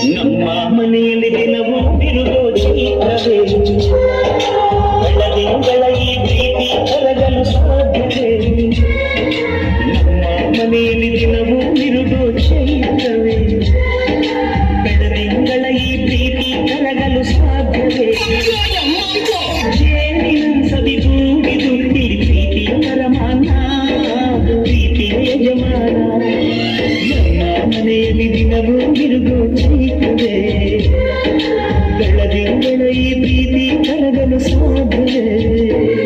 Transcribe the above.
ನಮ್ಮ ಮನೆಯಲ್ಲಿ ದಿನವೂ ತಿರುಗೋ ಚೈತ್ರವೇ ಬೆಳದಿಂಗಳ ಈ ಪ್ರೀತಿ ಕರಗಲು ಸಾಧ್ಯವೇ ನಮ್ಮ ಮನೆಯಲ್ಲಿ ದಿನವೂ ತಿರುಗೋ ಚೈತ್ರವೇ ಬೆಳದಿಂಗಳ ಈ ಪ್ರೀತಿ ಕರಗಲು ಸಾಧ್ಯವೇ ಜೇನಿನ ಸವಿಗೂಡಿ ದುಂಡಿ ಪ್ರೀತಿಯ ಪರಮಾನ ಪ್ರೀತಿಯ ಯಜಮಾನ ನಮ್ಮ ಮನೆಯಲ್ಲಿ ದಿನವೂ ತಿರುಗೋ ಚೈತ್ರವೇ ಬೆಳದಿಂಗಳ ಈ ಪ್ರೀತಿ ಕರಗಲು ಸಾಧ್ಯವೇ